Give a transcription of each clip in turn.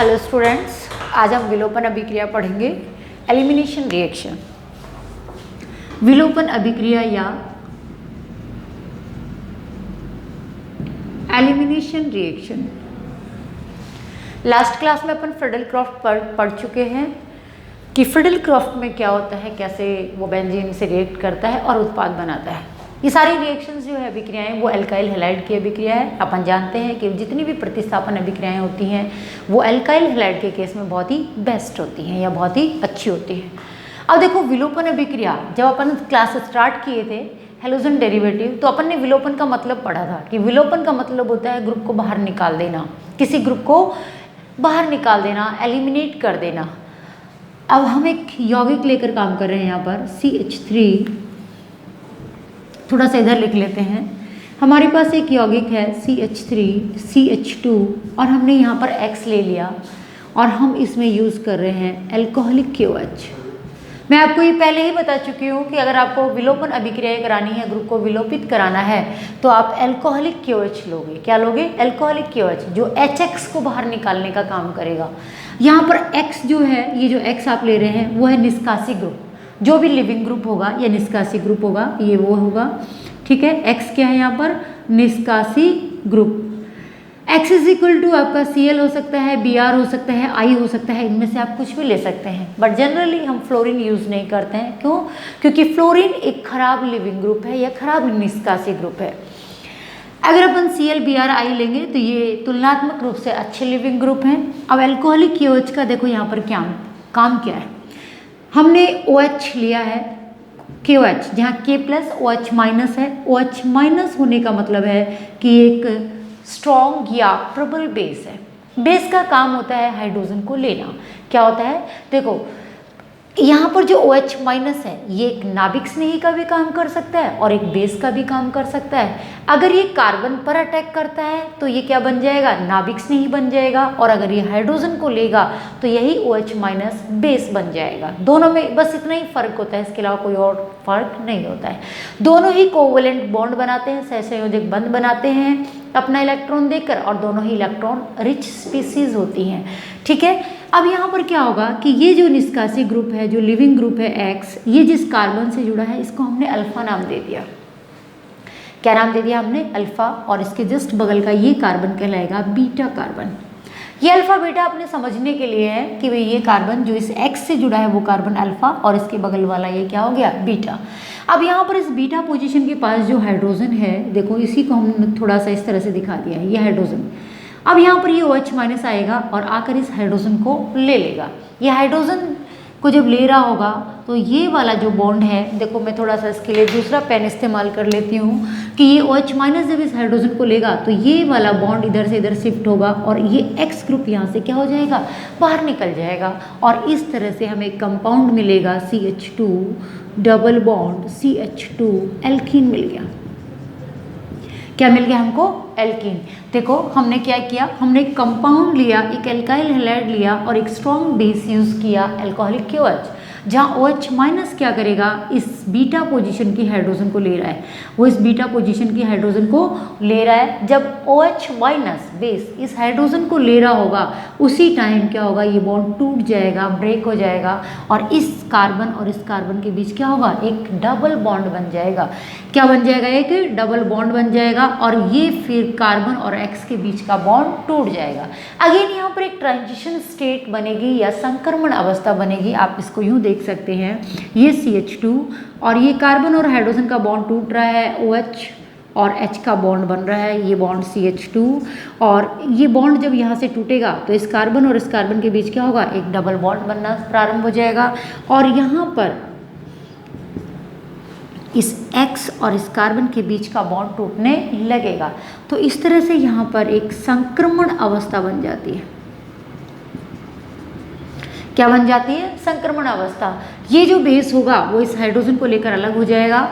Hello students, आज हम विलोपन अभिक्रिया पढ़ेंगे। एलिमिनेशन रिएक्शन, विलोपन अभिक्रिया या एलिमिनेशन रिएक्शन। लास्ट क्लास में अपन फ्रीडल-क्राफ्ट पढ़ चुके हैं कि फ्रीडल-क्राफ्ट में क्या होता है, कैसे वो बेंजीन से रिएक्ट करता है और उत्पाद बनाता है। ये सारी रिएक्शंस जो है अभिक्रियाएं वो अल्काइल हैलाइड की अभिक्रिया है। अपन जानते हैं कि जितनी भी प्रतिस्थापन अभिक्रियाएं होती हैं वो अल्काइल हैलाइड के केस में बहुत ही बेस्ट होती हैं या बहुत ही अच्छी होती हैं। अब देखो विलोपन अभिक्रिया, जब अपन क्लास स्टार्ट किए थे हैलोजन डेरिवेटिव, तो अपन ने विलोपन का मतलब पढ़ा था कि विलोपन का मतलब होता है ग्रुप को बाहर निकाल देना, किसी ग्रुप को बाहर निकाल देना, एलिमिनेट कर देना। अब हम एक यौगिक लेकर काम कर रहे हैं यहाँ पर CH3, थोड़ा सा इधर लिख लेते हैं। हमारे पास एक यौगिक है CH3 CH2 और हमने यहाँ पर X ले लिया और हम इसमें यूज़ कर रहे हैं अल्कोहलिक KOH। मैं आपको ये पहले ही बता चुकी हूँ कि अगर आपको विलोपन अभिक्रियाएं करानी है, ग्रुप को विलोपित कराना है, तो आप अल्कोहलिक KOH लोगे। क्या लोगे? अल्कोहलिक KOH, जो HX को बाहर निकालने का काम करेगा। यहाँ पर X जो है, ये जो X आप ले रहे हैं वो है निष्कासी ग्रुप। जो भी लिविंग ग्रुप होगा या निष्कासी ग्रुप होगा ये वो होगा, ठीक है। X क्या है यहाँ पर? निष्कासी group. X is equal to आपका Cl हो सकता है, Br हो सकता है, I हो सकता है, इनमें से आप कुछ भी ले सकते हैं, बट जनरली हम फ्लोरीन यूज़ नहीं करते हैं। क्यों? क्योंकि फ्लोरीन एक खराब लिविंग ग्रुप है या खराब निष्कासी ग्रुप है। अगर अपन Cl Br I लेंगे तो ये तुलनात्मक रूप से अच्छे लिविंग ग्रुप हैं। अब अल्कोहलिक KOH का देखो यहाँ पर क्या काम क्या है। हमने OH लिया है KOH, जहाँ K प्लस OH माइनस है। OH माइनस होने का मतलब है कि एक स्ट्रॉन्ग या प्रबल बेस है। बेस का काम होता है हाइड्रोजन को लेना। क्या होता है? देखो यहाँ पर जो OH माइनस है ये एक नाभिक स्नेही का भी काम कर सकता है और एक बेस का भी काम कर सकता है। अगर ये कार्बन पर अटैक करता है तो ये क्या बन जाएगा? नाभिक स्नेही बन जाएगा। और अगर ये हाइड्रोजन को लेगा तो यही OH माइनस बेस बन जाएगा। दोनों में बस इतना ही फर्क होता है, इसके अलावा कोई और फर्क नहीं होता है। दोनों ही कोवलेंट बॉन्ड बनाते हैं, सहसंयोजक बंध बनाते हैं अपना इलेक्ट्रॉन देकर, और दोनों ही इलेक्ट्रॉन रिच स्पीसीज होती हैं, ठीक है। अब यहाँ पर क्या होगा कि ये जो निष्कासी ग्रुप है, जो लिविंग ग्रुप है X, ये जिस कार्बन से जुड़ा है इसको हमने अल्फा नाम दे दिया। क्या नाम दे दिया हमने? अल्फा। और इसके जस्ट बगल का ये कार्बन कहलाएगा बीटा कार्बन। ये अल्फा बीटा अपने समझने के लिए है कि भाई ये कार्बन जो इस X से जुड़ा है वो कार्बन अल्फा और इसके बगल वाला ये क्या हो गया? बीटा। अब यहाँ पर इस बीटा पोजीशन के पास जो हाइड्रोजन है, देखो इसी को हमने थोड़ा सा इस तरह से दिखा दिया है, ये हाइड्रोजन। अब यहाँ पर ये OH माइनस आएगा और आकर इस हाइड्रोजन को ले लेगा। ये हाइड्रोजन को जब ले रहा होगा तो ये वाला जो बॉन्ड है, देखो मैं थोड़ा सा इसके लिए दूसरा पेन इस्तेमाल कर लेती हूँ कि ये OH माइनस जब इस हाइड्रोजन को लेगा तो ये वाला बॉन्ड इधर से इधर शिफ्ट होगा और ये X ग्रुप यहाँ से क्या हो जाएगा? बाहर निकल जाएगा। और इस तरह से हमें कंपाउंड मिलेगा CH2 double bond CH2 alkene मिल गया। क्या मिल गया हमको? एल्कीन। देखो हमने क्या किया, हमने एक कंपाउंड लिया, एक एल्काइल हैलाइड लिया और एक स्ट्रॉन्ग बेस यूज किया अल्कोहलिक KOH, जहाँ OH माइनस क्या करेगा? इस बीटा पोजीशन की हाइड्रोजन को ले रहा है। वो इस बीटा पोजीशन की हाइड्रोजन को ले रहा है। जब OH माइनस बेस इस हाइड्रोजन को ले रहा होगा उसी टाइम क्या होगा? ये बॉन्ड टूट जाएगा, ब्रेक हो जाएगा और इस कार्बन और इस कार्बन के बीच क्या होगा? एक डबल बॉन्ड बन जाएगा। क्या बन जाएगा? एक डबल बॉन्ड बन जाएगा और ये फिर कार्बन और X के बीच का बॉन्ड टूट जाएगा। अगेन यहाँ पर एक ट्रांजिशन स्टेट बनेगी या संक्रमण अवस्था बनेगी। आप इसको यूँ देख सकते हैं, ये CH2 और ये कार्बन और हाइड्रोजन का बॉन्ड टूट रहा है, OH और H का बॉन्ड बन रहा है, ये बॉन्ड CH2। और ये बॉन्ड जब यहाँ से टूटेगा तो इस कार्बन और इस कार्बन के बीच क्या होगा? एक डबल बॉन्ड बनना प्रारंभ हो जाएगा और यहाँ पर इस X और इस कार्बन के बीच का बॉन्ड टूटने लगेगा। तो इस तरह से यहाँ पर एक संक्रमण अवस्था बन जाती है। क्या बन जाती है? संक्रमण अवस्था। ये जो बेस होगा वो इस हाइड्रोजन को लेकर अलग हो जाएगा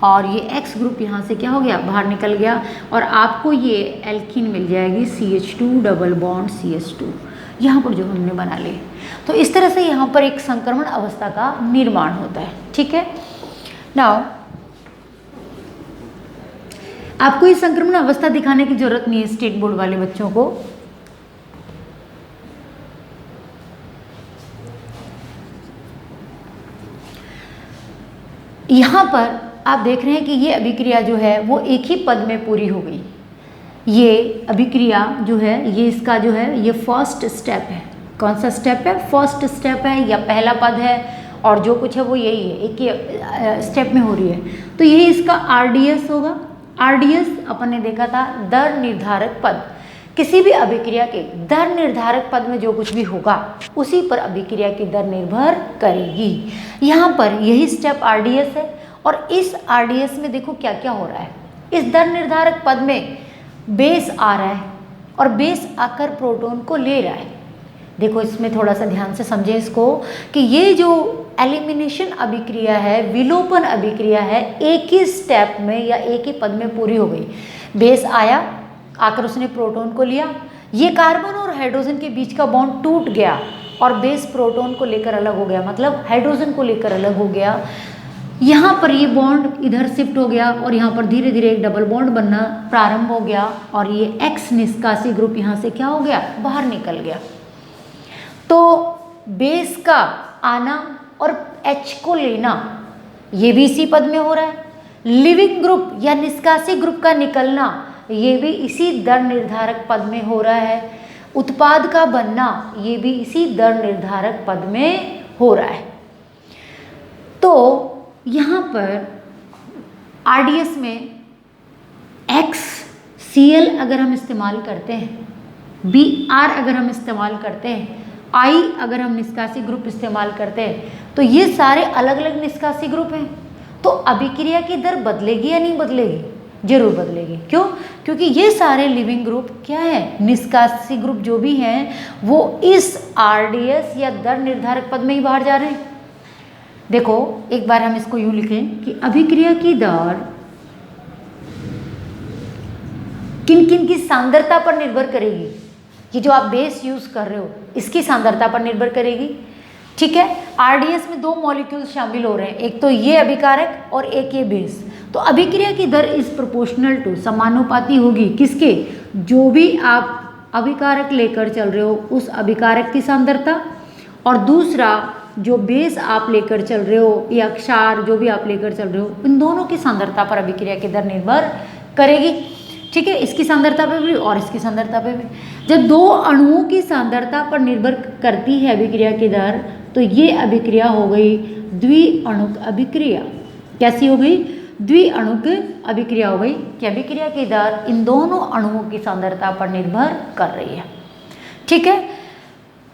और ये X ग्रुप यहाँ से क्या हो गया? बाहर निकल गया और आपको ये एल्कीन मिल जाएगी CH2 डबल बॉन्ड CH2, यहाँ पर जो हमने बना ली। तो इस तरह से यहाँ पर एक संक्रमण अवस्था का निर्माण होता है, ठीक है। नाउ आपको ये संक्रमण अवस्था दिखाने की जरूरत नहीं है स्टेट बोर्ड वाले बच्चों को। यहाँ पर आप देख रहे हैं कि ये अभिक्रिया जो है वो एक ही पद में पूरी हो गई। ये अभिक्रिया जो है ये इसका जो है ये फर्स्ट स्टेप है। कौन सा स्टेप है? फर्स्ट स्टेप है या पहला पद है, और जो कुछ है वो यही है, एक ही स्टेप में हो रही है। तो यही इसका RDS होगा। RDS अपन ने देखा था दर निर्धारक पद। किसी भी अभिक्रिया के दर निर्धारक पद में जो कुछ भी होगा उसी पर अभिक्रिया की दर निर्भर करेगी। यहाँ पर यही स्टेप RDS है, और इस RDS में देखो क्या क्या हो रहा है। इस दर निर्धारक पद में बेस आ रहा है और बेस आकर प्रोटॉन को ले रहा है। देखो इसमें थोड़ा सा ध्यान से समझें इसको कि ये जो एलिमिनेशन अभिक्रिया है, विलोपन अभिक्रिया है, एक ही स्टेप में या एक ही पद में पूरी हो गई। बेस आया, आकर उसने प्रोटॉन को लिया, ये कार्बन और हाइड्रोजन के बीच का बॉन्ड टूट गया और बेस प्रोटॉन को लेकर अलग हो गया, मतलब हाइड्रोजन को लेकर अलग हो गया। यहाँ पर ये बॉन्ड इधर शिफ्ट हो गया और यहाँ पर धीरे धीरे एक डबल बॉन्ड बनना प्रारंभ हो गया, और ये X निष्कासी ग्रुप यहाँ से क्या हो गया? बाहर निकल गया। तो बेस का आना और H को लेना ये भी इसी पद में हो रहा है। लिविंग ग्रुप या निष्कासी ग्रुप का निकलना ये भी इसी दर निर्धारक पद में हो रहा है। उत्पाद का बनना ये भी इसी दर निर्धारक पद में हो रहा है। तो यहाँ पर RDS में XCl अगर हम इस्तेमाल करते हैं, Br अगर हम इस्तेमाल करते हैं, I अगर हम निष्कासी ग्रुप इस्तेमाल करते हैं, तो ये सारे अलग अलग निष्कासी ग्रुप हैं। तो अभिक्रिया की दर बदलेगी या नहीं बदलेगी? जरूर बदलेगी। क्यों? क्योंकि ये सारे लिविंग ग्रुप क्या है? निष्कासी ग्रुप जो भी हैं वो इस RDS या दर निर्धारक पद में ही बाहर जा रहे हैं। देखो एक बार हम इसको यूं लिखें कि अभिक्रिया की दर किन किन की सांद्रता पर निर्भर करेगी। ये जो आप बेस यूज कर रहे हो इसकी सांद्रता पर निर्भर करेगी। ठीक है, RDS में दो मॉलिक्यूल शामिल हो रहे हैं, एक तो ये अभिकारक और एक ये बेस। तो अभिक्रिया की दर इज प्रोपोर्शनल टू, समानुपाती होगी किसके? जो भी आप अभिकारक लेकर चल रहे हो उस अभिकारक की सांद्रता, और दूसरा जो बेस आप लेकर चल रहे हो या क्षार जो भी आप लेकर चल रहे हो, इन दोनों की सांद्रता पर अभिक्रिया की दर निर्भर करेगी। ठीक है, इसकी सांद्रता पर भी और इसकी सांद्रता पर भी। जब दो अणुओं की सांद्रता पर निर्भर करती है अभिक्रिया की दर, तो ये अभिक्रिया हो गई द्विअणुक अभिक्रिया। कैसी हो गई? द्विअणुक अभिक्रिया हो गई कि अभिक्रिया की दर इन दोनों अणुओं की सांद्रता पर निर्भर कर रही है। ठीक है,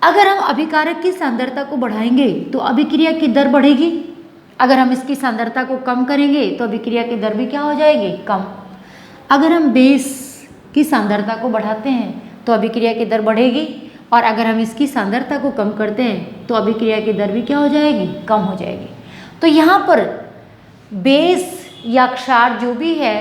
अगर हम अभिकारक की सांद्रता को बढ़ाएंगे तो अभिक्रिया की दर बढ़ेगी। अगर हम इसकी सांद्रता को कम करेंगे तो अभिक्रिया की दर भी क्या हो जाएगी? कम। अगर हम बेस की सांद्रता को बढ़ाते हैं तो अभिक्रिया की दर बढ़ेगी, और अगर हम इसकी सांद्रता को कम करते हैं तो अभिक्रिया की दर भी क्या हो जाएगी? कम हो जाएगी। तो यहाँ पर बेस या क्षार जो भी है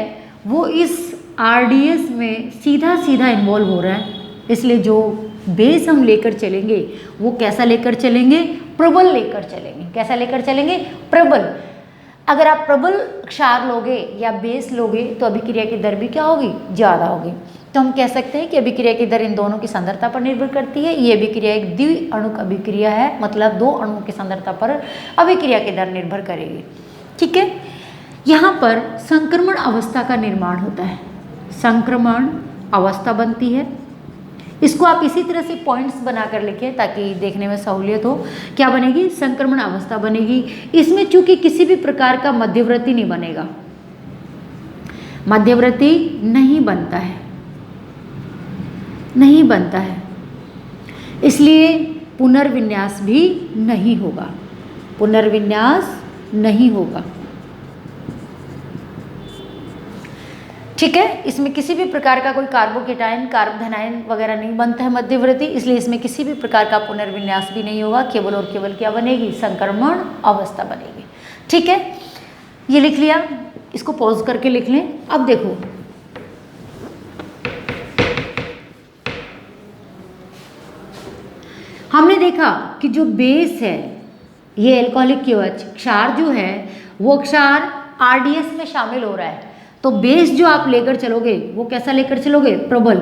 वो इस RDS में सीधा सीधा इन्वॉल्व हो रहा है। इसलिए जो बेस हम लेकर चलेंगे वो कैसा लेकर चलेंगे? प्रबल लेकर चलेंगे। कैसा लेकर चलेंगे? प्रबल। अगर आप प्रबल क्षार लोगे या बेस लोगे तो अभिक्रिया की दर भी क्या होगी? ज़्यादा होगी। तो हम कह सकते हैं कि अभिक्रिया की दर इन दोनों की सांद्रता पर निर्भर करती है। ये अभिक्रिया एक द्विअणुक अभिक्रिया है, मतलब दो अणुओं की सांद्रता पर अभिक्रिया की दर निर्भर करेगी। ठीक है, यहाँ पर संक्रमण अवस्था का निर्माण होता है। संक्रमण अवस्था बनती है। इसको आप इसी तरह से पॉइंट्स बनाकर लिखें ताकि देखने में सहूलियत हो। क्या बनेगी? संक्रमण अवस्था बनेगी। इसमें चूंकि किसी भी प्रकार का मध्यवर्ती नहीं बनेगा, मध्यवर्ती नहीं बनता है, नहीं बनता है, इसलिए पुनर्विन्यास भी नहीं होगा। पुनर्विन्यास नहीं होगा। ठीक है, इसमें किसी भी प्रकार का कोई कार्बोकेटायन, कार्बोधनायन वगैरह नहीं बनता है मध्यवर्ती, इसलिए इसमें किसी भी प्रकार का पुनर्विन्यास भी नहीं होगा। केवल और केवल क्या बनेगी? संक्रमण अवस्था बनेगी। ठीक है, ये लिख लिया, इसको पॉज करके लिख लें। अब देखो हमने देखा कि जो बेस है ये एल्कोहलिक KOH क्षार जो है वो क्षार RDS में शामिल हो रहा है। तो बेस जो आप लेकर चलोगे वो कैसा लेकर चलोगे? प्रबल।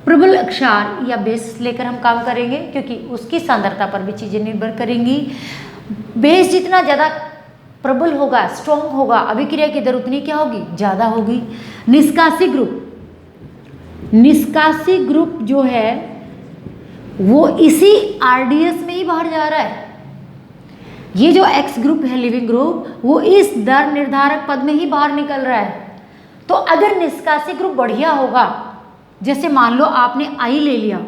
प्रबल क्षार या बेस लेकर हम काम करेंगे क्योंकि उसकी सांद्रता पर भी चीज़ें निर्भर करेंगी। बेस जितना ज़्यादा प्रबल होगा, स्ट्रॉन्ग होगा, अभिक्रिया की दर उतनी क्या होगी, ज़्यादा होगी। निष्कासी ग्रुप जो है वो इसी आरडीएस में ही बाहर जा रहा है। ये जो एक्स ग्रुप है लिविंग ग्रुप, वो इस दर निर्धारक पद में ही बाहर निकल रहा है। तो अगर निष्कासी ग्रुप बढ़िया होगा, जैसे मान लो आपने आई ले लिया,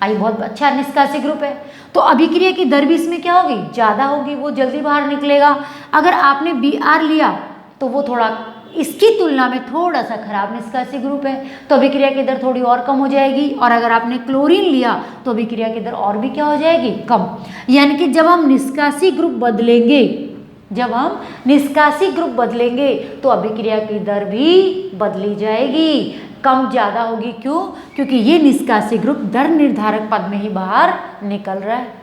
आई बहुत अच्छा निष्कासी ग्रुप है, तो अभिक्रिया की दर भी इसमें क्या होगी, ज़्यादा होगी, वो जल्दी बाहर निकलेगा। अगर आपने बी आर लिया तो वो थोड़ा इसकी तुलना में थोड़ा सा खराब निष्कासी ग्रुप है, तो अभिक्रिया की दर थोड़ी और कम हो जाएगी। और अगर आपने क्लोरीन लिया तो अभिक्रिया की दर और भी क्या हो जाएगी, कम। यानी कि जब हम निष्कासी ग्रुप बदलेंगे तो अभिक्रिया की दर भी बदली जाएगी, कम ज़्यादा होगी। क्यों? क्योंकि ये निष्कासी ग्रुप दर निर्धारक पद में ही बाहर निकल रहा है।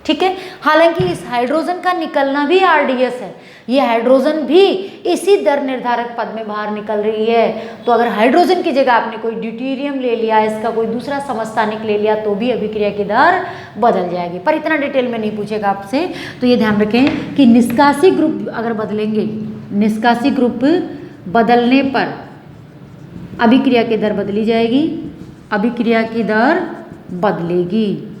ठीक है, हालांकि इस हाइड्रोजन का निकलना भी आरडीएस है, ये हाइड्रोजन भी इसी दर निर्धारक पद में बाहर निकल रही है। तो अगर हाइड्रोजन की जगह आपने कोई ड्यूटेरियम ले लिया, इसका कोई दूसरा समस्थानिक ले लिया, तो भी अभिक्रिया की दर बदल जाएगी। पर इतना डिटेल में नहीं पूछेगा आपसे, तो ये ध्यान रखें कि निष्कासी ग्रुप अगर बदलेंगे, निष्कासी ग्रुप बदलने पर अभिक्रिया की दर बदली जाएगी, अभिक्रिया की दर बदलेगी।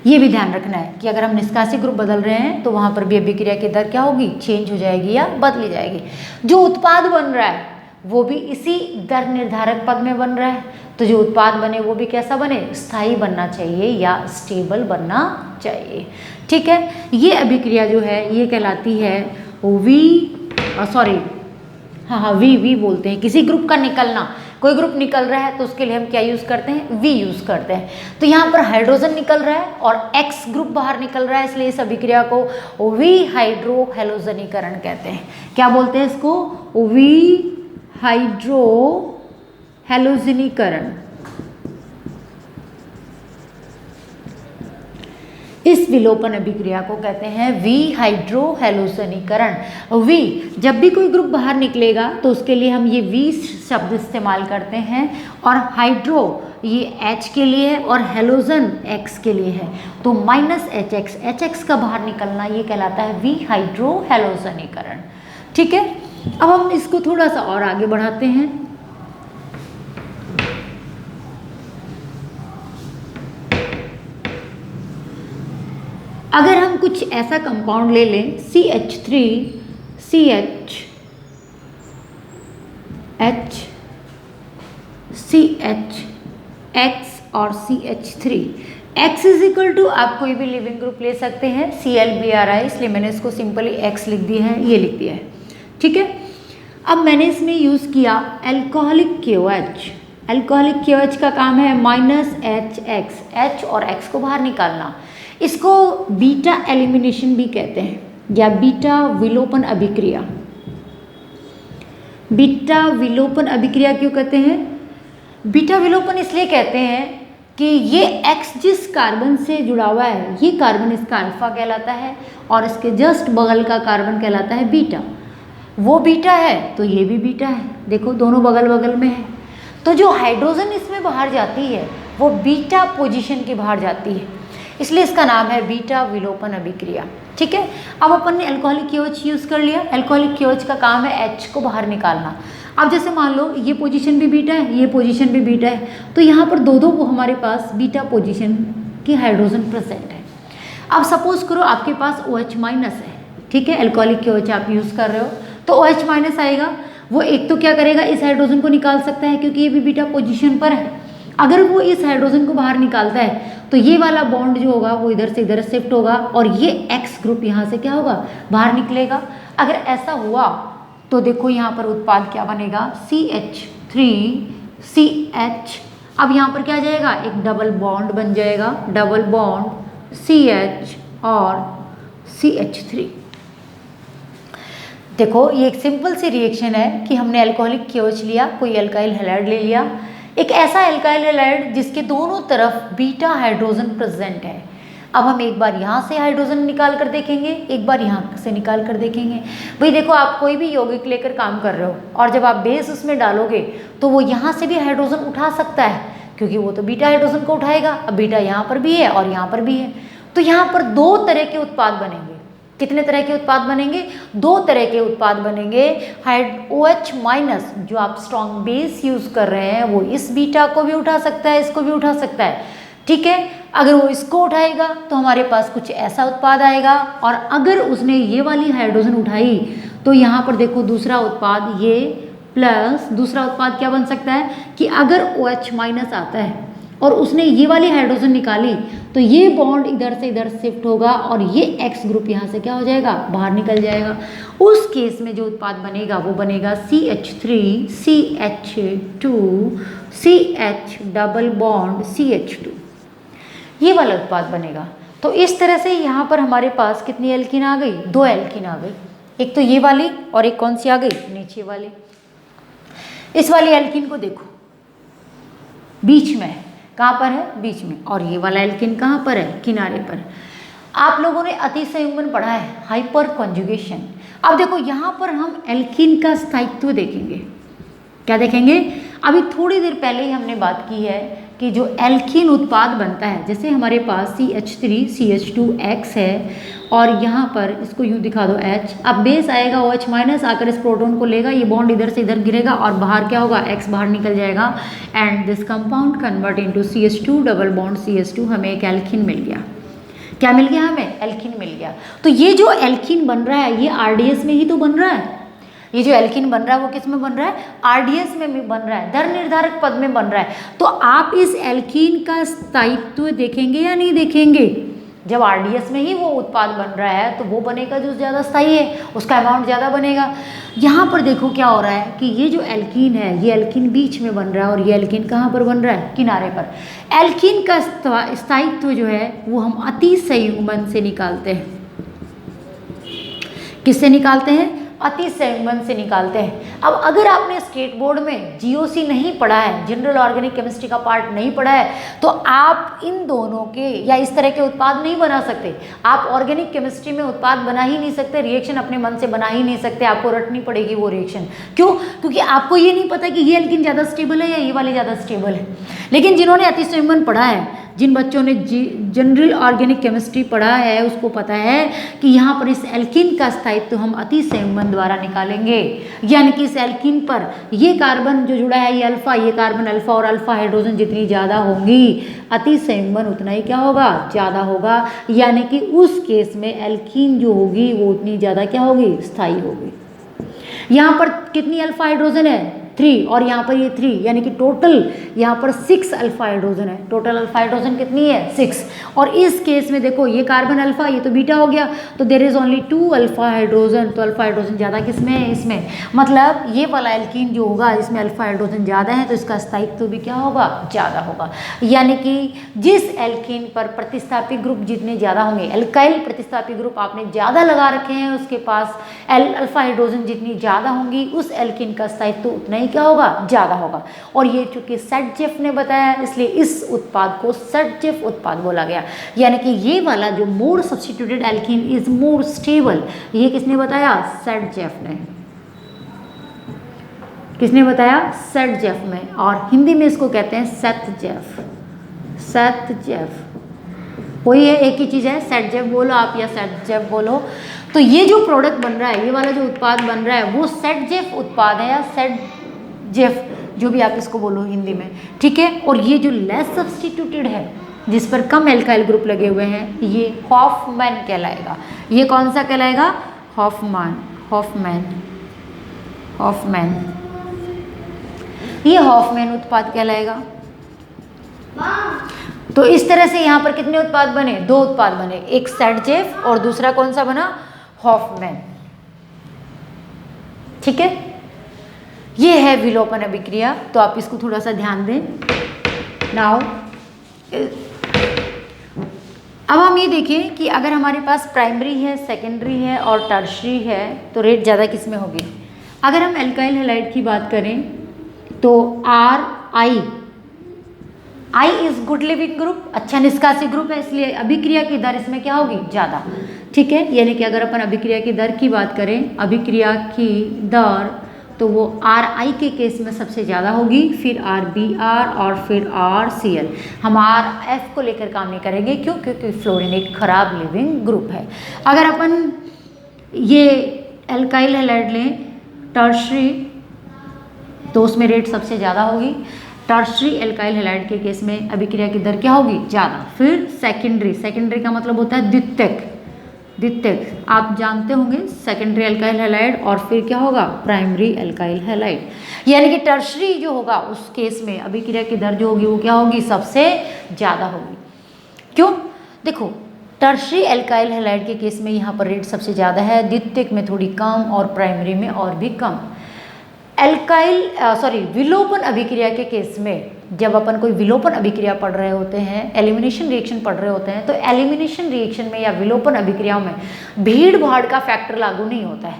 ये भी ध्यान रखना है कि अगर हम निष्कासी ग्रुप बदल रहे हैं तो वहाँ पर भी अभिक्रिया की दर क्या होगी, चेंज हो जाएगी या बदली जाएगी। जो उत्पाद बन रहा है वो भी इसी दर निर्धारक पद में बन रहा है, तो जो उत्पाद बने वो भी कैसा बने, स्थायी बनना चाहिए या स्टेबल बनना चाहिए। ठीक है, ये अभिक्रिया जो है ये कहलाती है वी बोलते हैं। किसी ग्रुप का निकलना, कोई ग्रुप निकल रहा है तो उसके लिए हम क्या यूज़ करते हैं, वी यूज़ करते हैं। तो यहाँ पर हाइड्रोजन निकल रहा है और एक्स ग्रुप बाहर निकल रहा है, इसलिए इस अभिक्रिया को वी हाइड्रो हैलोजनीकरण कहते हैं। क्या बोलते हैं इसको, वी हाइड्रो हैलोजनीकरण। इस विलोपन अभिक्रिया को कहते हैं वी हाइड्रो हैलोजनीकरण। वी, जब भी कोई ग्रुप बाहर निकलेगा तो उसके लिए हम ये वी शब्द इस्तेमाल करते हैं, और हाइड्रो ये H के लिए है और हैलोजन X के लिए है, तो -HX का बाहर निकलना ये कहलाता है वी हाइड्रो हैलोजनीकरण। ठीक है, अब हम इसको थोड़ा सा और आगे बढ़ाते हैं। अगर हम कुछ ऐसा कंपाउंड ले लें CH3 CH X और CH3, X is equal to, आप कोई भी लिविंग ग्रुप ले सकते हैं, ClBr, इसलिए मैंने इसको सिंपली X लिख दिया है, ये लिख दिया है। ठीक है, अब मैंने इसमें यूज़ किया एल्कोहलिक KOH। एल्कोहलिक KOH का काम है -HX, H और X को बाहर निकालना। इसको बीटा एलिमिनेशन भी कहते हैं या बीटा विलोपन अभिक्रिया। बीटा विलोपन अभिक्रिया क्यों कहते हैं, बीटा विलोपन इसलिए कहते हैं कि ये X जिस कार्बन से जुड़ा हुआ है, ये कार्बन इसका अल्फा कहलाता है और इसके जस्ट बगल का कार्बन कहलाता है बीटा। वो बीटा है तो ये भी बीटा है, देखो दोनों बगल बगल में है। तो जो हाइड्रोजन इसमें बाहर जाती है वो बीटा पोजीशन की बाहर जाती है, इसलिए इसका नाम है बीटा विलोपन अभिक्रिया। ठीक है, अब अपन ने अल्कोहलिक KOH यूज़ कर लिया। अल्कोहलिक KOH का काम है H को बाहर निकालना। अब जैसे मान लो ये पोजीशन भी बीटा है, ये पोजीशन भी बीटा है, तो यहाँ पर दो हमारे पास बीटा पोजीशन की हाइड्रोजन प्रेजेंट है। अब सपोज करो आपके पास OH- है। ठीक है, अल्कोहलिक KOH आप यूज़ कर रहे हो तो OH- आएगा, वो एक तो क्या करेगा, इस हाइड्रोजन को निकाल सकता है क्योंकि ये भी बीटा पोजीशन पर है। अगर वो इस हाइड्रोजन को बाहर निकालता है तो ये वाला बॉन्ड जो होगा वो इधर से इधर शिफ्ट होगा और ये X ग्रुप यहाँ से क्या होगा, बाहर निकलेगा। अगर ऐसा हुआ तो देखो यहाँ पर उत्पाद क्या बनेगा, CH3CH। अब यहाँ पर क्या जाएगा, एक डबल बॉन्ड बन जाएगा, डबल बॉन्ड CH और CH3। देखो ये एक सिंपल सी रिएक्शन है कि हमने अल्कोहलिक KOH लिया, कोई अल्काइल हैलाइड ले लिया, एक ऐसा अल्काइल हैलाइड जिसके दोनों तरफ बीटा हाइड्रोजन प्रेजेंट है। अब हम एक बार यहाँ से हाइड्रोजन निकाल कर देखेंगे, एक बार यहाँ से निकाल कर देखेंगे। भाई देखो आप कोई भी यौगिक लेकर काम कर रहे हो और जब आप बेस उसमें डालोगे तो वो यहाँ से भी हाइड्रोजन उठा सकता है क्योंकि वो तो बीटा हाइड्रोजन को उठाएगा। अब बीटा यहाँ पर भी है और यहाँ पर भी है, तो यहाँ पर दो तरह के उत्पाद बनेंगे। कितने तरह के उत्पाद बनेंगे? 2 तरह के उत्पाद बनेंगे। OH माइनस जो आप स्ट्रॉन्ग बेस यूज कर रहे हैं वो इस बीटा को भी उठा सकता है, इसको भी उठा सकता है, ठीक है। अगर वो इसको उठाएगा तो हमारे पास कुछ ऐसा उत्पाद आएगा, और अगर उसने ये वाली हाइड्रोजन उठाई तो यहाँ पर देखो दूसरा उत्पाद ये प्लस दूसरा उत्पाद क्या बन सकता है कि अगर OH माइनस आता है और उसने ये वाली हाइड्रोजन निकाली तो ये बॉन्ड इधर से इधर शिफ्ट होगा और ये X ग्रुप यहाँ से क्या हो जाएगा? बाहर निकल जाएगा। उस केस में जो उत्पाद बनेगा वो बनेगा CH3 CH2 CH double bond CH2, ये वाला उत्पाद बनेगा। तो इस तरह से यहाँ पर हमारे पास कितनी एल्कीन आ गई? 2 एल्कीन आ गई। एक तो ये वाली और एक कौन सी आ गई? नीचे वाली। इस वाली एल्कीन को देखो बीच में, कहाँ पर है? बीच में। और ये वाला एल्कीन कहाँ पर है? किनारे पर। आप लोगों ने अतिसंयुग्मन पढ़ा है, हाइपर कॉन्जुगेशन। अब देखो यहाँ पर हम एल्कीन का स्थायित्व देखेंगे। क्या देखेंगे? अभी थोड़ी देर पहले ही हमने बात की है कि जो एल्कीन उत्पाद बनता है, जैसे हमारे पास CH3 CH2X है और यहाँ पर इसको यूँ दिखा दो H, अब बेस आएगा OH माइनस आकर इस प्रोटॉन को लेगा, ये बॉन्ड इधर से इधर गिरेगा और बाहर क्या होगा? X बाहर निकल जाएगा and this compound convert into CH2 double bond CH2, हमें एक एल्कीन मिल गया। क्या मिल गया? हमें एल्कीन मिल गया। तो ये जो एल्कीन बन रहा है ये RDS में ही तो बन रहा है। ये जो एल्कीन बन रहा है वो किस में बन रहा है? RDS में भी बन रहा है, दर निर्धारक पद में बन रहा है। तो आप इस एल्कीन का स्थायित्व देखेंगे या नहीं देखेंगे? जब RDS में ही वो उत्पाद बन रहा है तो वो बनेगा जो ज़्यादा स्थायी है, उसका अमाउंट ज़्यादा बनेगा। यहाँ पर देखो क्या हो रहा है कि ये जो एल्कीन है ये एल्कीन बीच में बन रहा है और ये एल्कीन कहाँ पर बन रहा है? किनारे पर। एल्कीन का स्थायित्व जो है वो हम अतिसंयुग्मन से निकालते हैं। किससे निकालते हैं? अतिसंयुग्मन से निकालते हैं। अब अगर आपने स्टेट बोर्ड में GOC नहीं पढ़ा है, जनरल ऑर्गेनिक केमिस्ट्री का पार्ट नहीं पढ़ा है, तो आप इन दोनों के या इस तरह के उत्पाद नहीं बना सकते। आप ऑर्गेनिक केमिस्ट्री में उत्पाद बना ही नहीं सकते, रिएक्शन अपने मन से बना ही नहीं सकते, आपको रटनी पड़ेगी वो रिएक्शन। क्यों? क्योंकि आपको ये नहीं पता कि ये एल्कीन ज़्यादा स्टेबल है या ये वाली ज़्यादा स्टेबल है। लेकिन जिन्होंने अतिसंयुग्मन पढ़ा है, जिन बच्चों ने जनरल ऑर्गेनिक केमिस्ट्री पढ़ा है, उसको पता है कि यहाँ पर इस एल्कीन का स्थायित्व तो हम अतिसंयुग्मन द्वारा निकालेंगे। यानी कि इस एल्कीन पर ये कार्बन जो जुड़ा है ये अल्फा, ये कार्बन अल्फा और अल्फा हाइड्रोजन जितनी ज़्यादा होंगी अतिसंयुग्मन उतना ही क्या होगा? ज़्यादा होगा। यानी कि उस केस में एल्कीन जो होगी वो उतनी ज़्यादा क्या होगी? स्थायी होगी। यहाँ पर कितनी अल्फा हाइड्रोजन है? 3, और यहाँ पर ये 3, यानी कि टोटल यहाँ पर 6 अल्फा हाइड्रोजन है। टोटल अल्फा हाइड्रोजन कितनी है? 6। और इस केस में देखो ये कार्बन अल्फा, ये तो बीटा हो गया, तो there is only 2 alpha hydrogen. तो अल्फा हाइड्रोजन ज़्यादा किसमें है? इसमें। मतलब ये वाला एल्कीन जो होगा इसमें अल्फा हाइड्रोजन ज़्यादा है तो इसका स्थायित्व भी क्या होगा? ज़्यादा होगा। यानी कि जिस एल्कीन पर प्रतिस्थापी ग्रुप जितने ज़्यादा होंगे, एल्काइल प्रतिस्थापी ग्रुप आपने ज़्यादा लगा रखे हैं, उसके पास अल्फा हाइड्रोजन जितनी ज़्यादा होंगी उस एल्कीन का स्थायित्व उतना ही क्या होगा? ज़्यादा होगा। और ये चूंकि सेटजेफ ने बताया इसलिए इस उत्पाद को सेटजेफ उत्पाद बोला गया। यानी कि ये वाला जो मोर substituted alkene is more stable, ये किसने बताया? सेटजेफ ने। किसने बताया? सेटजेफ में। और हिंदी में इसको कहते हैं सेटजेफ। सेटजेफ वही है, एक ही चीज़ है, सेटजेफ बोलो आप या सेटजेफ बोलो। तो ये जो प्रोडक्ट बन रहा है, ये वाला जो उत्पाद बन रहा है वो सेटजेफ उत्पाद है या सेटजेफ, जो भी आप इसको बोलो हिंदी में, ठीक है। और ये जो लेस सब्स्टिट्यूटेड है जिस पर कम एल्काइल ग्रुप लगे हुए हैं ये हॉफमैन कहलाएगा। ये कौन सा कहलाएगा? हॉफमैन। हॉफमैन हॉफमैन ये हॉफमैन उत्पाद कहलाएगा। तो इस तरह से यहाँ पर कितने उत्पाद बने? 2 उत्पाद बने, एक सेटजेफ और दूसरा कौन सा बना? हॉफमैन, ठीक है। ये है विलोपन अभिक्रिया, तो आप इसको थोड़ा सा ध्यान दें। नाउ अब हम ये देखें कि अगर हमारे पास प्राइमरी है, सेकेंडरी है और टर्शरी है तो रेट ज़्यादा किस में होगी? अगर हम एल्काइल हैलाइड की बात करें तो I is good leaving group, अच्छा निष्कासी ग्रुप है, इसलिए अभिक्रिया की दर इसमें क्या होगी? ज़्यादा, ठीक है। यानी कि अगर अपन अभिक्रिया की दर की बात करें, अभिक्रिया की दर तो वो RI के केस में सबसे ज़्यादा होगी, फिर RBr और फिर RCl। हम RF को लेकर काम नहीं करेंगे, क्यों? क्योंकि फ्लोरीन एक खराब लिविंग ग्रुप है। अगर अपन ये एल्काइल हैलाइड लें टर्शरी, तो उसमें रेट सबसे ज़्यादा होगी। टर्शरी एल्काइल हैलाइड के केस में अभिक्रिया की दर क्या होगी? ज़्यादा। फिर सेकेंडरी, सेकेंडरी का मतलब होता है द्वितीयक, द्वितीयक आप जानते होंगे, सेकेंडरी एल्काइल हैलाइड, और फिर क्या होगा? Primary alkyl halide. यानी कि टर्शरी जो होगा उस केस में अभिक्रिया की दर जो होगी वो क्या होगी? सबसे ज़्यादा होगी। क्यों? देखो, टर्शरी एल्काइल हैलाइड के केस में यहाँ पर रेट सबसे ज़्यादा है, द्वितीयक में थोड़ी कम और प्राइमरी में और भी कम। विलोपन अभिक्रिया के केस में जब अपन कोई विलोपन अभिक्रिया पढ़ रहे होते हैं, एलिमिनेशन रिएक्शन पढ़ रहे होते हैं, तो एलिमिनेशन रिएक्शन में या विलोपन अभिक्रियाओं में भीड़ भाड़ का फैक्टर लागू नहीं होता है।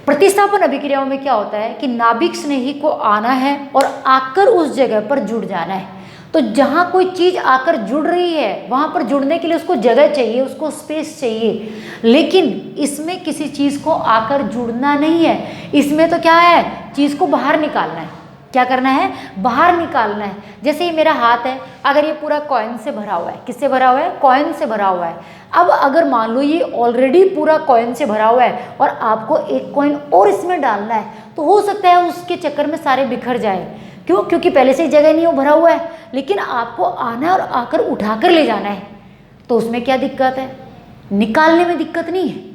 प्रतिस्थापन अभिक्रियाओं में क्या होता है कि नाभिक स्नेही को आना है और आकर उस जगह पर जुड़ जाना है। तो जहाँ कोई चीज़ आकर जुड़ रही है वहाँ पर जुड़ने के लिए उसको जगह चाहिए, उसको स्पेस चाहिए, लेकिन इसमें किसी चीज़ को आकर जुड़ना नहीं है। इसमें तो क्या है? चीज़ को बाहर निकालना है। क्या करना है? बाहर निकालना है। जैसे ये मेरा हाथ है, अगर ये पूरा कॉइन से भरा हुआ है, किससे भरा हुआ है? कॉइन से भरा हुआ है। अब अगर मान लो ये ऑलरेडी पूरा कॉइन से भरा हुआ है और आपको एक कॉइन और इसमें डालना है, तो हो सकता है उसके चक्कर में सारे बिखर जाए। क्यों? क्योंकि पहले से जगह नहीं, वो भरा हुआ है, लेकिन आपको आना है और आकर उठाकर ले जाना है, तो उसमें क्या दिक्कत है? निकालने में दिक्कत नहीं है।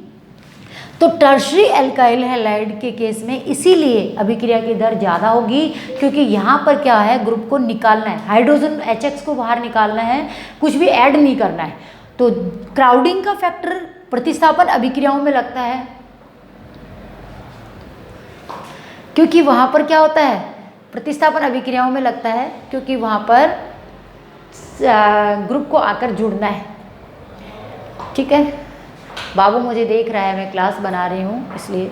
तो टर्शरी एल्काइल हैलाइड के केस में इसीलिए अभिक्रिया की दर ज़्यादा होगी, क्योंकि यहाँ पर क्या है? ग्रुप को निकालना है, हाइड्रोजन HX को बाहर निकालना है, कुछ भी ऐड नहीं करना है। तो क्राउडिंग का फैक्टर प्रतिस्थापन अभिक्रियाओं में लगता है, क्योंकि वहाँ पर क्या होता है? प्रतिस्थापन अभिक्रियाओं में लगता है क्योंकि वहाँ पर ग्रुप को आकर जुड़ना है। ठीक है, बाबू मुझे देख रहा है, मैं क्लास बना रही हूँ इसलिए,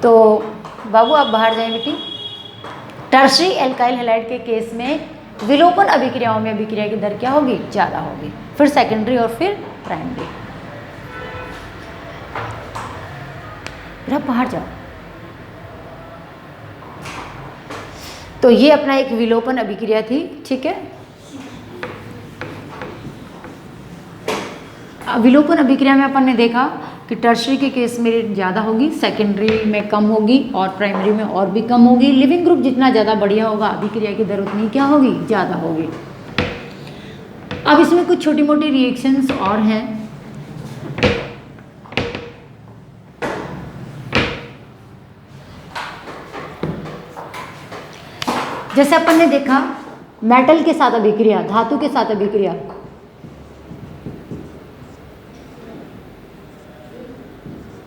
तो बाबू आप बाहर जाएं बेटी। टर्शरी एल्काइल हैलाइड के केस में विलोपन अभिक्रियाओं में अभिक्रिया की दर क्या होगी? ज़्यादा होगी। फिर सेकेंडरी और फिर प्राइमरी। फिर आप बाहर जाओ। तो ये अपना एक विलोपन अभिक्रिया थी। ठीक है, विलोपन अभिक्रिया में अपन ने देखा कि टर्शरी के केस में रेट ज़्यादा होगी, सेकेंडरी में कम होगी और प्राइमरी में और भी कम होगी। लिविंग ग्रुप जितना ज़्यादा बढ़िया होगा अभिक्रिया की दर उतनी क्या होगी? ज़्यादा होगी। अब इसमें कुछ छोटी मोटी रिएक्शंस और हैं। जैसे अपन ने देखा मेटल के साथ अभिक्रिया, धातु के साथ अभिक्रिया,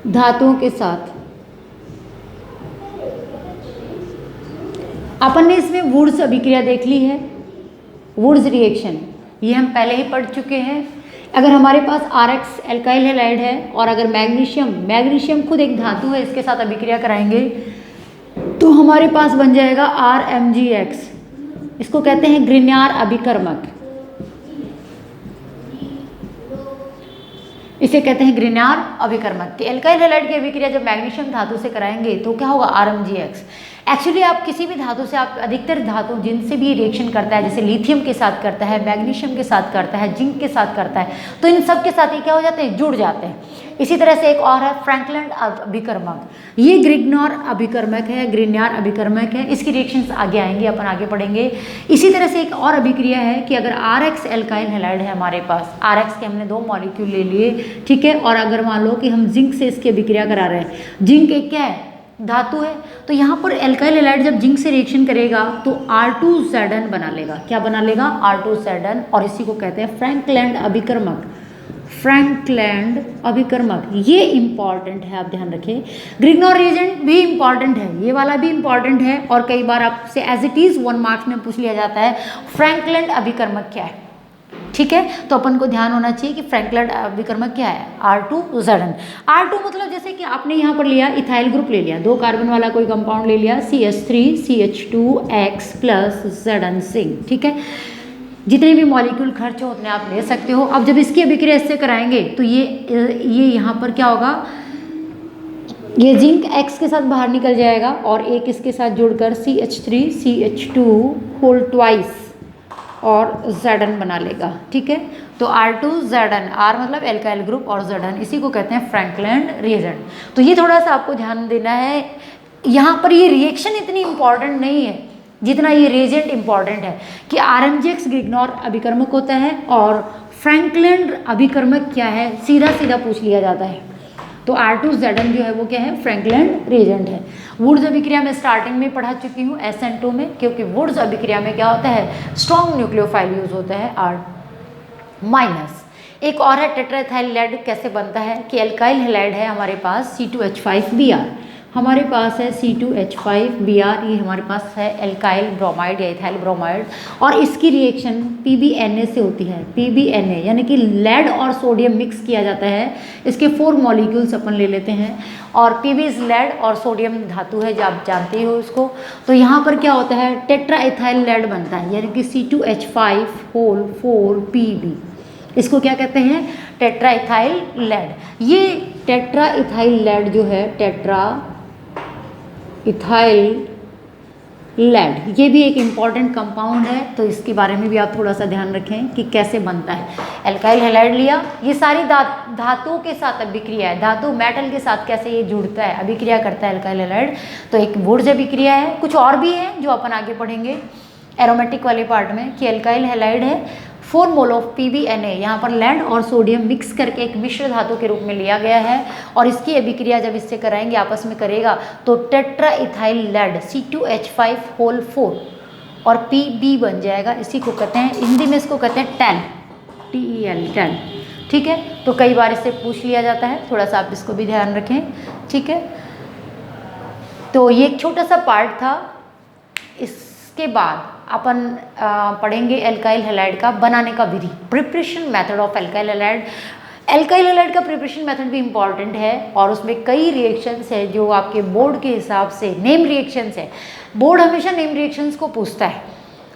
धातुओं के साथ अपन ने इसमें वुड्स अभिक्रिया देख ली है, वुड्स रिएक्शन, ये हम पहले ही पढ़ चुके हैं। अगर हमारे पास RX एल्काइल हैलाइड है और अगर मैग्नीशियम खुद एक धातु है, इसके साथ अभिक्रिया कराएंगे तो हमारे पास बन जाएगा RMgX। इसको कहते हैं ग्रिग्नार अभिकर्मक, इसे कहते हैं ग्रिग्नार अभिकर्मक। एल्काइल हैलाइड की अभिक्रिया जब मैग्नीशियम धातु से कराएंगे तो क्या होगा? RMgX। एक्चुअली आप किसी भी धातु से, आप अधिकतर धातु जिनसे भी रिएक्शन करता है, जैसे लिथियम के साथ करता है, मैग्नीशियम के साथ करता है, जिंक के साथ करता है, तो इन सब के साथ ये क्या हो जाते हैं? जुड़ जाते हैं। इसी तरह से एक और है फ्रैंकलैंड अभिकर्मक, ये ग्रिग्नार अभिकर्मक है, ग्रिग्नार अभिकर्मक है। इसकी रिएक्शंस आगे आएंगे, अपन आगे पढ़ेंगे। इसी तरह से एक और अभिक्रिया है कि अगर RX एल्काइल हैलाइड है हमारे पास, RX के हमने 2 मॉलिक्यूल ले लिए, ठीक है, और अगर मान लो कि हम जिंक से इसकी अभिक्रिया करा रहे हैं, जिंक एक क्या है? धातु है, तो यहाँ पर एल्काइल हैलाइड जब जिंक से रिएक्शन करेगा तो R2Zn बना लेगा। क्या बना लेगा? R2Zn, और इसी को कहते हैं फ्रैंकलैंड अभिकर्मक। फ्रैंकलैंड अभिकर्मक ये इंपॉर्टेंट है, आप ध्यान रखें। ग्रिग्नार रिएजेंट भी इंपॉर्टेंट है, ये वाला भी इंपॉर्टेंट है, और कई बार आपसे एज इट इज 1 मार्क्स में पूछ लिया जाता है फ्रैंकलैंड अभिकर्मक क्या है। ठीक है, तो अपन को ध्यान होना चाहिए कि फ्रैंकलैंड अभिकर्मक क्या है? R2Zn। R2 मतलब जैसे कि आपने यहाँ पर लिया इथाइल ग्रुप ले लिया, 2 कार्बन वाला कोई कंपाउंड ले लिया, CH3CH2X प्लस Zn। ठीक है, जितने भी मॉलिक्यूल खर्च हो उतने आप ले सकते हो। अब जब इसकी अभिक्रिया इससे कराएंगे तो ये यहाँ पर क्या होगा? ये जिंक X के साथ बाहर निकल जाएगा और एक इसके साथ जुड़कर CH3CH2 होल ट्वाइस, और Zn बना लेगा, ठीक है। तो R2Zn, R मतलब एल्काइल ग्रुप और Zn, इसी को कहते हैं फ्रैंकलैंड रिएजेंट। तो ये थोड़ा सा आपको ध्यान देना है, यहाँ पर ये रिएक्शन इतनी इंपॉर्टेंट नहीं है जितना ये रिएजेंट इंपॉर्टेंट है कि RMGX ग्रिग्नॉर अभिकर्मक होता है और फ्रैंकलैंड अभिकर्मक क्या है, सीधा सीधा पूछ लिया जाता है। तो R2Zn जो है वो क्या है, फ्रैंकलैंड रिएजेंट है। वुड्स अभिक्रिया में स्टार्टिंग में पढ़ा चुकी हूँ SN2 में, क्योंकि वुड्स अभिक्रिया में क्या होता है, स्ट्रॉन्ग न्यूक्लियोफाइल यूज होता है R-। एक और है टेट्राइथाइल लेड कैसे बनता है कि एल्काइल हैलाइड है हमारे पास C2H5Br, हमारे पास है C2H5Br, ये हमारे पास है एल्काइल ब्रोमाइड या इथाइल ब्रोमाइड, और इसकी रिएक्शन PbNa से होती है। PbNa यानी कि लेड और सोडियम मिक्स किया जाता है, इसके 4 मॉलिक्यूल्स अपन ले लेते हैं, और Pb इज लेड और सोडियम धातु है, जो आप जानते हो इसको। तो यहाँ पर क्या होता है, टेट्रा इथाइल लेड बनता है, यानी कि C2H5 Pb, इसको क्या कहते हैं, टेट्रा इथाइल लेड। ये टेट्रा इथाइल लेड जो है, टेट्रा इथाइल लेड, ये भी एक इम्पॉर्टेंट कंपाउंड है, तो इसके बारे में भी आप थोड़ा सा ध्यान रखें कि कैसे बनता है। एल्काइल हैलाइड लिया, ये सारी धातुओं के साथ अभिक्रिया है, धातु मेटल के साथ कैसे ये जुड़ता है, अभिक्रिया करता है एल्काइल हैलाइड। तो एक वुड्स अभिक्रिया है, कुछ और भी है जो अपन आगे पढ़ेंगे एरोमेटिक वाले पार्ट में, कि एल्काइल हैलाइड है 4 मोल ऑफ PbNa, यहाँ पर लेड और सोडियम मिक्स करके एक मिश्र धातु के रूप में लिया गया है, और इसकी अभिक्रिया जब इससे कराएंगे, आपस में करेगा, तो टेट्रा इथाइल लेड C2H5 और Pb बन जाएगा। इसी को कहते हैं, हिंदी में इसको कहते हैं टैन, TEL, टैन, ठीक है। तो कई बार इससे पूछ लिया जाता है, थोड़ा सा आप इसको भी ध्यान रखें, ठीक है। तो ये एक छोटा सा पार्ट था। इसके बाद अपन पढ़ेंगे एल्काइल हैलाइड का बनाने का विधि, preparation method of alkyl halide. Alkyl halide का प्रिपरेशन मेथड भी इंपॉर्टेंट है, और उसमें कई रिएक्शंस है जो आपके बोर्ड के हिसाब से नेम रिएक्शंस है। बोर्ड हमेशा नेम रिएक्शंस को पूछता है,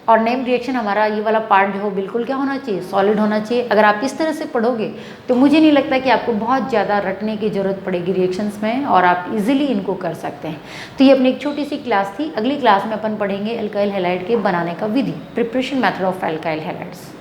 और नेम रिएक्शन हमारा ये वाला पार्ट जो हो बिल्कुल क्या होना चाहिए, सॉलिड होना चाहिए। अगर आप इस तरह से पढ़ोगे तो मुझे नहीं लगता कि आपको बहुत ज़्यादा रटने की ज़रूरत पड़ेगी रिएक्शंस में, और आप इजीली इनको कर सकते हैं। तो ये अपनी एक छोटी सी क्लास थी। अगली क्लास में अपन पढ़ेंगे एल्काइल हैलाइड के बनाने का विधि, preparation method of alkyl halides.